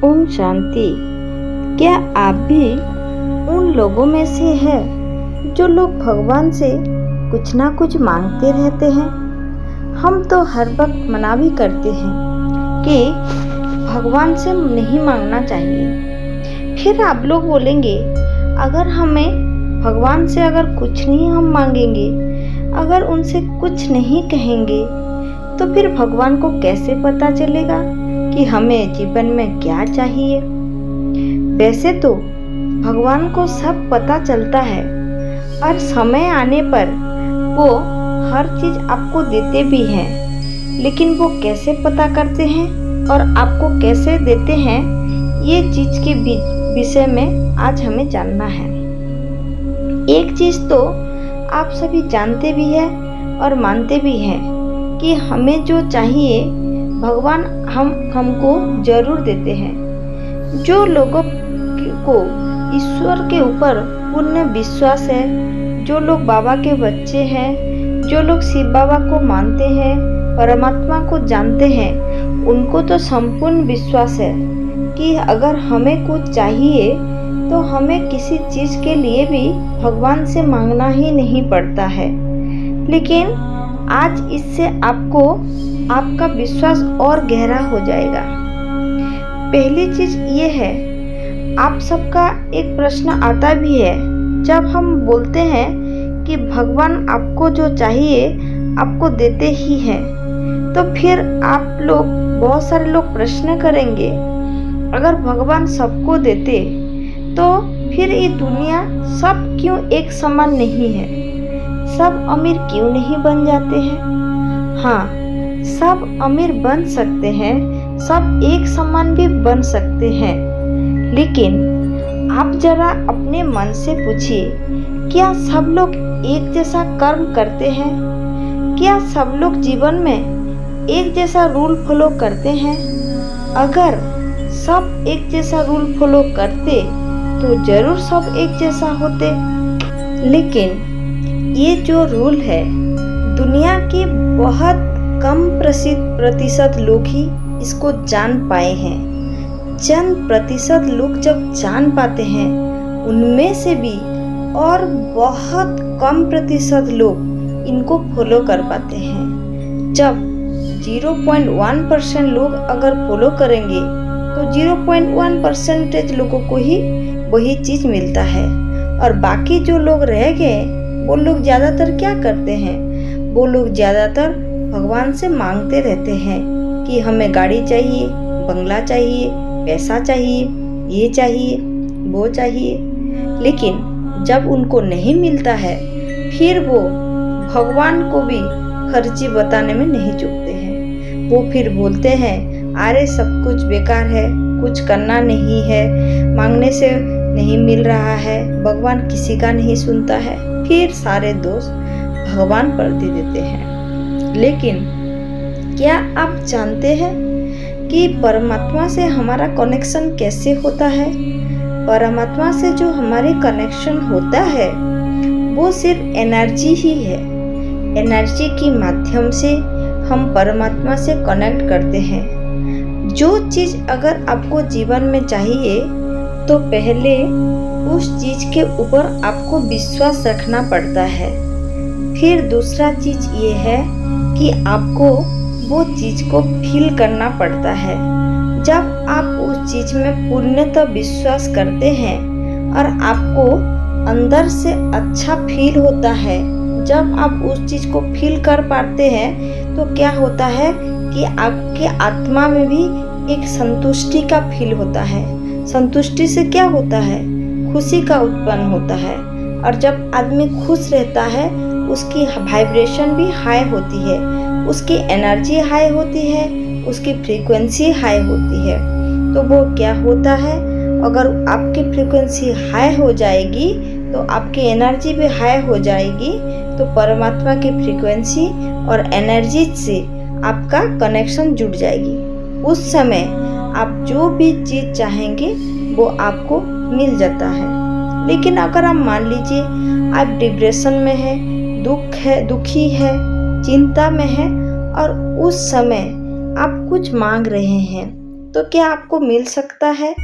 ओम शांति। क्या आप भी उन लोगों में से हैं जो लोग भगवान से कुछ ना कुछ मांगते रहते हैं? हम तो हर वक्त मना भी करते हैं कि भगवान से नहीं मांगना चाहिए। फिर आप लोग बोलेंगे, अगर हमें भगवान से अगर कुछ नहीं हम मांगेंगे, अगर उनसे कुछ नहीं कहेंगे, तो फिर भगवान को कैसे पता चलेगा कि हमें जीवन में क्या चाहिए? वैसे तो भगवान को सब पता चलता है और समय आने पर वो हर चीज़ आपको देते भी हैं, लेकिन वो कैसे पता करते हैं और आपको कैसे देते हैं, ये चीज़ के विषय में आज हमें जानना है। एक चीज़ तो आप सभी जानते भी हैं और मानते भी हैं कि हमें जो चाहिए भगवान हमको जरूर देते हैं। जो लोगों को ईश्वर के ऊपर पूर्ण विश्वास है, जो लोग बाबा के बच्चे हैं, जो लोग शिव बाबा को मानते हैं, परमात्मा को जानते हैं, उनको तो संपूर्ण विश्वास है कि अगर हमें कुछ चाहिए तो हमें किसी चीज़ के लिए भी भगवान से मांगना ही नहीं पड़ता है। लेकिन आज इससे आपका विश्वास और गहरा हो जाएगा। पहली चीज़ ये है, आप सबका एक प्रश्न आता भी है जब हम बोलते हैं कि भगवान आपको जो चाहिए आपको देते ही हैं, तो फिर आप लोग बहुत सारे लोग प्रश्न करेंगे, अगर भगवान सबको देते तो फिर ये दुनिया सब क्यों एक समान नहीं है? सब अमीर क्यों नहीं बन जाते हैं? हाँ, सब अमीर बन सकते हैं, सब एक समान भी बन सकते हैं, लेकिन आप जरा अपने मन से पूछिए, क्या सब लोग एक जैसा कर्म करते हैं? क्या सब लोग जीवन में एक जैसा रूल फॉलो करते हैं? अगर सब एक जैसा रूल फॉलो करते तो जरूर सब एक जैसा होते। लेकिन ये जो रूल है, दुनिया के बहुत कम प्रतिशत लोग ही इसको जान पाए हैं। चंद प्रतिशत लोग जब जान पाते हैं, उनमें से भी और बहुत कम प्रतिशत लोग इनको फॉलो कर पाते हैं। जब 0.1% लोग अगर फॉलो करेंगे तो 0.1% लोगों को ही वही चीज़ मिलता है, और बाकी जो लोग रह गए वो लोग ज़्यादातर क्या करते हैं? वो लोग ज़्यादातर भगवान से मांगते रहते हैं कि हमें गाड़ी चाहिए, बंगला चाहिए, पैसा चाहिए, ये चाहिए, वो चाहिए। लेकिन जब उनको नहीं मिलता है, फिर वो भगवान को भी खर्ची बताने में नहीं चूकते हैं। वो फिर बोलते हैं, अरे सब कुछ बेकार है, कुछ करना नहीं है, मांगने से नहीं मिल रहा है, भगवान किसी का नहीं सुनता है। फिर सारे दोष भगवान पर दे देते हैं। लेकिन क्या आप जानते हैं कि परमात्मा से हमारा कनेक्शन कैसे होता है? परमात्मा से जो हमारे कनेक्शन होता है वो सिर्फ एनर्जी ही है। एनर्जी के माध्यम से हम परमात्मा से कनेक्ट करते हैं। जो चीज़ अगर आपको जीवन में चाहिए तो पहले उस चीज़ के ऊपर आपको विश्वास रखना पड़ता है। फिर दूसरा चीज़ ये है कि आपको वो चीज़ को फील करना पड़ता है। जब आप उस चीज़ में पूर्णतः विश्वास करते हैं और आपको अंदर से अच्छा फील होता है, जब आप उस चीज़ को फील कर पाते हैं तो क्या होता है कि आपके आत्मा में भी एक संतुष्टि का फील होता है। संतुष्टि से क्या होता है? खुशी का उत्पन्न होता है, और जब आदमी खुश रहता है उसकी वाइब्रेशन भी हाई होती है, उसकी एनर्जी हाई होती है, उसकी फ्रीक्वेंसी हाई होती है। तो वो क्या होता है, अगर आपकी फ्रीक्वेंसी हाई हो जाएगी तो आपकी एनर्जी भी हाई हो जाएगी, तो परमात्मा की फ्रीक्वेंसी और एनर्जी से आपका कनेक्शन जुड़ जाएगी। उस समय आप जो भी चीज़ चाहेंगे वो आपको मिल जाता है। लेकिन अगर आप मान लीजिए आप डिप्रेशन में है, दुखी है, चिंता में है, और उस समय आप कुछ मांग रहे हैं, तो क्या आपको मिल सकता है?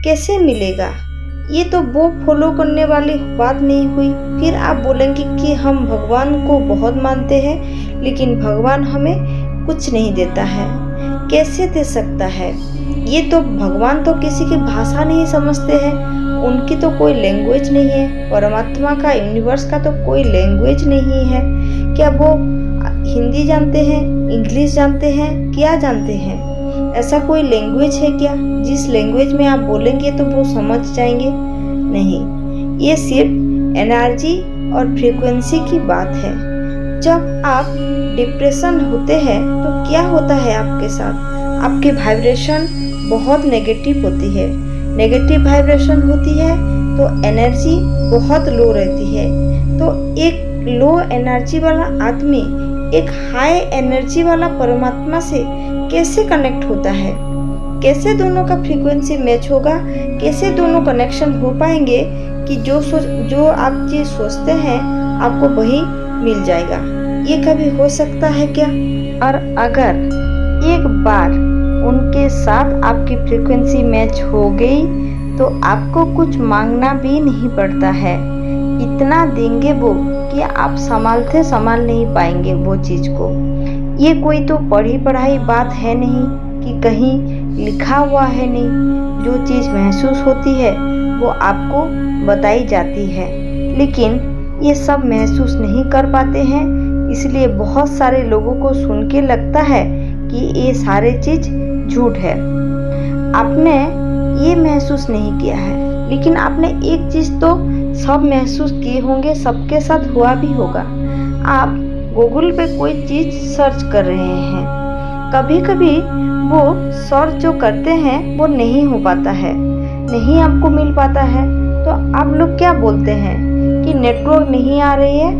कैसे मिलेगा? ये तो वो फॉलो करने वाली बात नहीं हुई। फिर आप बोलेंगे कि हम भगवान को बहुत मानते हैं लेकिन भगवान हमें कुछ नहीं देता है। कैसे दे सकता है? ये तो भगवान तो किसी की भाषा नहीं समझते हैं, उनकी तो कोई लैंग्वेज नहीं है। परमात्मा का, यूनिवर्स का तो कोई लैंग्वेज नहीं है। क्या वो हिंदी जानते हैं, इंग्लिश जानते हैं, क्या जानते हैं? ऐसा कोई लैंग्वेज है क्या जिस लैंग्वेज में आप बोलेंगे तो वो समझ जाएंगे? नहीं, ये सिर्फ एनर्जी और फ्रीक्वेंसी की बात है। जब आप डिप्रेशन होते हैं तो क्या होता है आपके साथ? आपकी वाइब्रेशन बहुत नेगेटिव होती है। नेगेटिव वाइब्रेशन होती है तो एनर्जी बहुत लो रहती है। तो एक लो एनर्जी वाला आदमी एक हाई एनर्जी वाला परमात्मा से कैसे कनेक्ट होता है? कैसे दोनों का फ्रीक्वेंसी मैच होगा? कैसे दोनों कनेक्शन हो पाएंगे कि जो आप चीज सोचते हैं आपको वही मिल जाएगा? ये कभी हो सकता है क्या? और अगर एक बार उनके साथ आपकी फ्रीक्वेंसी मैच हो गई तो आपको कुछ मांगना भी नहीं पड़ता है। इतना देंगे वो कि आप संभाल नहीं पाएंगे वो चीज को। ये कोई तो पढ़ी पढ़ाई बात है नहीं कि कहीं लिखा हुआ है नहीं। जो चीज महसूस होती है वो आपको बताई जाती है, लेकिन ये सब महसूस नहीं कर पाते हैं। इसलिए बहुत सारे लोगों को सुन के लगता है कि ये सारे चीज झूठ है। आपने ये महसूस नहीं किया है, लेकिन आपने एक चीज तो सब महसूस किए होंगे, सबके साथ हुआ भी होगा। आप गूगल पे कोई चीज सर्च कर रहे हैं, कभी कभी वो सर्च जो करते हैं वो नहीं हो पाता है, नहीं आपको मिल पाता है। तो आप लोग क्या बोलते हैं कि नेटवर्क नहीं आ रही है,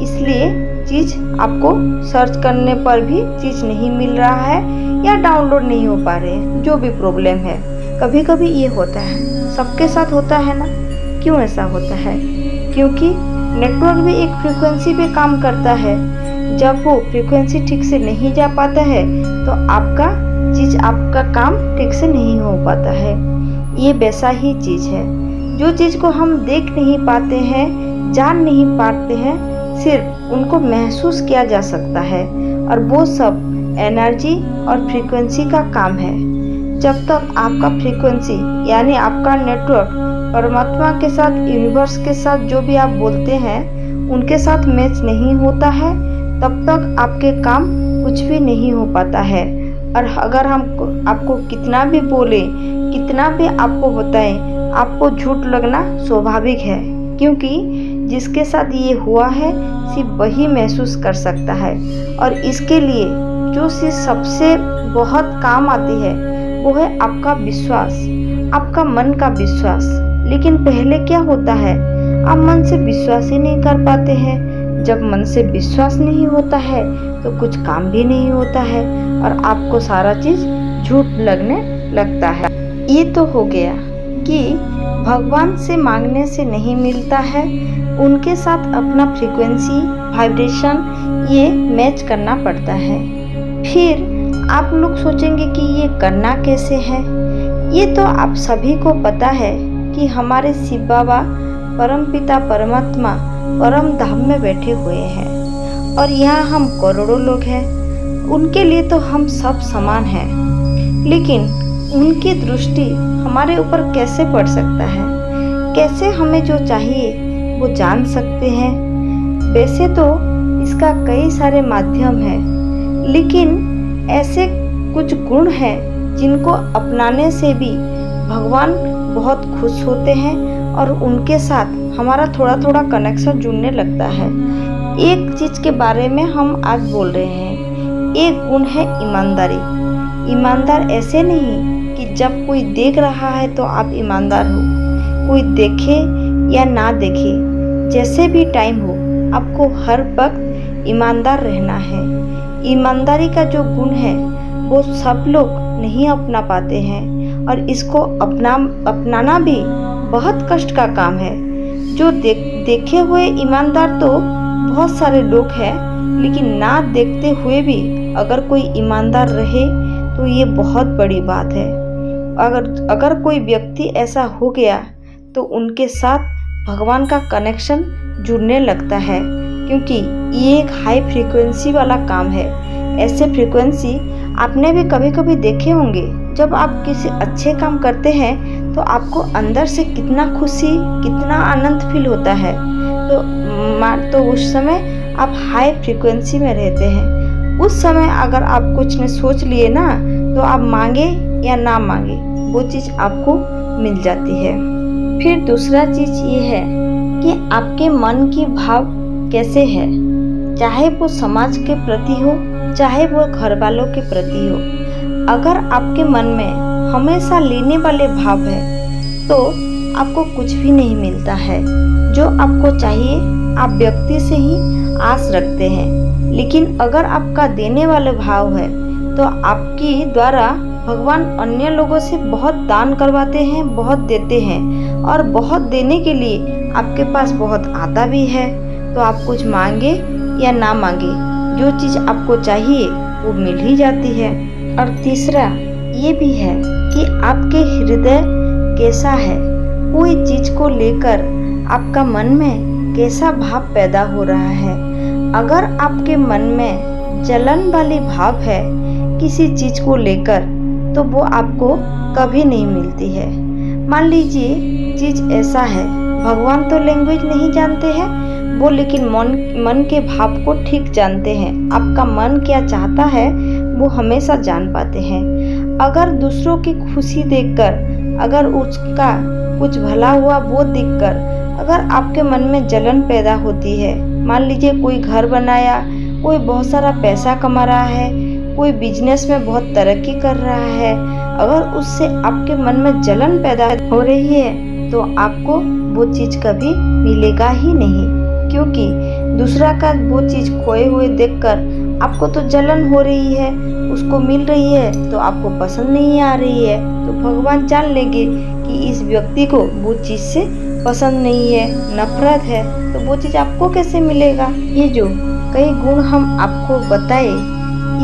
इसलिए चीज आपको सर्च करने पर भी चीज नहीं मिल रहा है या डाउनलोड नहीं हो पा रहे हैं, जो भी प्रॉब्लम है। कभी कभी ये होता है, सबके साथ होता है ना। क्यों ऐसा होता है? क्योंकि नेटवर्क भी एक फ्रीक्वेंसी पे काम करता है। जब वो फ्रीक्वेंसी ठीक से नहीं जा पाता है तो आपका काम ठीक से नहीं हो पाता है। ये वैसा ही चीज है। जो चीज को हम देख नहीं पाते हैं, जान नहीं पाते हैं, सिर्फ उनको महसूस किया जा सकता है, और वो सब एनर्जी और फ्रीक्वेंसी का काम है। जब तक आपका फ्रीक्वेंसी यानी आपका नेटवर्क परमात्मा के साथ, यूनिवर्स के साथ, जो भी आप बोलते हैं उनके साथ मैच नहीं होता है, तब तक आपके काम कुछ भी नहीं हो पाता है। और अगर हम आपको कितना भी बोले, कितना भी आपको बताएं, आपको झूठ लगना स्वाभाविक है। क्योंकि जिसके साथ ये हुआ है सिर्फ वही महसूस कर सकता है। और इसके लिए जो चीज़ सबसे बहुत काम आती है वो है आपका विश्वास, आपका मन का विश्वास। लेकिन पहले क्या होता है, आप मन से विश्वास ही नहीं कर पाते हैं। जब मन से विश्वास नहीं होता है तो कुछ काम भी नहीं होता है और आपको सारा चीज झूठ लगने लगता है। ये तो हो गया कि भगवान से मांगने से नहीं मिलता है, उनके साथ अपना फ्रीक्वेंसी, वाइब्रेशन ये मैच करना पड़ता है। फिर आप लोग सोचेंगे कि ये करना कैसे है। ये तो आप सभी को पता है कि हमारे शिव बाबा, परमपिता परमात्मा परम धाम में बैठे हुए हैं और यहाँ हम करोड़ों लोग हैं। उनके लिए तो हम सब समान हैं, लेकिन उनकी दृष्टि हमारे ऊपर कैसे पड़ सकता है? कैसे हमें जो चाहिए वो जान सकते हैं? वैसे तो इसका कई सारे माध्यम हैं, लेकिन ऐसे कुछ गुण हैं जिनको अपनाने से भी भगवान बहुत खुश होते हैं और उनके साथ हमारा थोड़ा थोड़ा कनेक्शन जुड़ने लगता है। एक चीज़ के बारे में हम आज बोल रहे हैं, एक गुण है ईमानदारी। ईमानदार ऐसे नहीं कि जब कोई देख रहा है तो आप ईमानदार हो, कोई देखे या ना देखे, जैसे भी टाइम हो आपको हर वक्त ईमानदार रहना है। ईमानदारी का जो गुण है वो सब लोग नहीं अपना पाते हैं और इसको अपनाना भी बहुत कष्ट का काम है। जो देखे हुए ईमानदार तो बहुत सारे लोग हैं, लेकिन ना देखते हुए भी अगर कोई ईमानदार रहे तो ये बहुत बड़ी बात है। अगर कोई व्यक्ति ऐसा हो गया तो उनके साथ भगवान का कनेक्शन जुड़ने लगता है, क्योंकि ये एक हाई फ्रीक्वेंसी वाला काम है। ऐसे फ्रीक्वेंसी आपने भी कभी कभी देखे होंगे। जब आप किसी अच्छे काम करते हैं तो आपको अंदर से कितना खुशी, कितना आनंद फील होता है। तो उस समय आप हाई फ्रीक्वेंसी में रहते हैं। उस समय अगर आप कुछ ने सोच लिए ना, तो आप मांगे या ना मांगे वो चीज़ आपको मिल जाती है। फिर दूसरा चीज़ ये है कि आपके मन की भाव कैसे है, चाहे वो समाज के प्रति हो, चाहे वो घर वालों के प्रति हो। अगर आपके मन में हमेशा लेने वाले भाव है तो आपको कुछ भी नहीं मिलता है। जो आपको चाहिए आप व्यक्ति से ही आस रखते हैं, लेकिन अगर आपका देने वाले भाव है तो आपकी द्वारा भगवान अन्य लोगों से बहुत दान करवाते हैं, बहुत देते हैं, और बहुत देने के लिए आपके पास बहुत आता भी है। तो आप कुछ मांगे या ना मांगे, जो चीज़ आपको चाहिए वो मिल ही जाती है। और तीसरा ये भी है कि आपके हृदय कैसा है, कोई चीज़ को लेकर आपका मन में कैसा भाव पैदा हो रहा है। अगर आपके मन में जलन वाली भाव है किसी चीज़ को लेकर, तो वो आपको कभी नहीं मिलती है। मान लीजिए चीज़ ऐसा है, भगवान तो लैंग्वेज नहीं जानते हैं वो, लेकिन मन के भाव को ठीक जानते हैं। आपका मन क्या चाहता है वो हमेशा जान पाते हैं। अगर दूसरों की खुशी देखकर, अगर उसका कुछ भला हुआ वो देखकर अगर आपके मन में जलन पैदा होती है, मान लीजिए कोई घर बनाया, कोई बहुत सारा पैसा कमा रहा है, कोई बिजनेस में बहुत तरक्की कर रहा है, अगर उससे आपके मन में जलन पैदा हो रही है तो आपको वो चीज़ कभी मिलेगा ही नहीं, क्योंकि दूसरा का वो चीज़ खोए हुए देखकर आपको तो जलन हो रही है, उसको मिल रही है तो आपको पसंद नहीं आ रही है। तो भगवान जान लेंगे कि इस व्यक्ति को वो चीज़ से पसंद नहीं है, नफरत है, तो वो चीज़ आपको कैसे मिलेगा। ये जो कई गुण हम आपको बताए,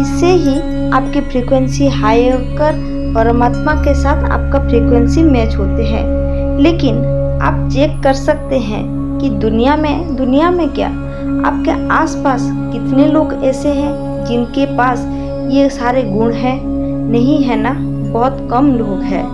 इससे ही आपकी फ्रीक्वेंसी हाई होकर परमात्मा के साथ आपका फ्रीक्वेंसी मैच होते हैं। लेकिन आप चेक कर सकते हैं कि दुनिया में क्या आपके आसपास कितने लोग ऐसे हैं जिनके पास ये सारे गुण हैं? नहीं है ना, बहुत कम लोग हैं।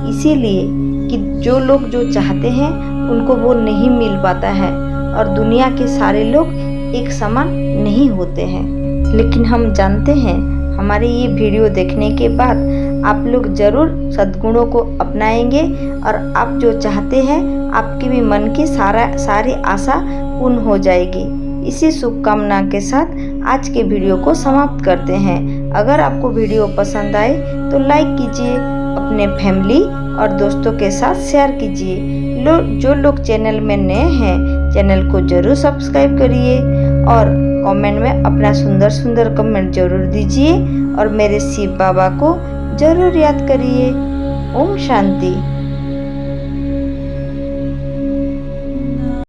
इसीलिए कि जो लोग जो चाहते हैं उनको वो नहीं मिल पाता है, और दुनिया के सारे लोग एक समान नहीं होते हैं। लेकिन हम जानते हैं हमारे ये वीडियो देखने के बाद आप लोग ज़रूर सद्गुणों को अपनाएंगे, और आप जो चाहते हैं आपके भी मन की सारी आशा पूर्ण हो जाएगी। इसी शुभकामना के साथ आज के वीडियो को समाप्त करते हैं। अगर आपको वीडियो पसंद आए तो लाइक कीजिए, अपने फैमिली और दोस्तों के साथ शेयर कीजिए। जो लोग चैनल में नए हैं चैनल को जरूर सब्सक्राइब करिए, और कमेंट में अपना सुंदर कमेंट जरूर दीजिए, और मेरे शिव बाबा को जरूर याद करिए। ओम शांति।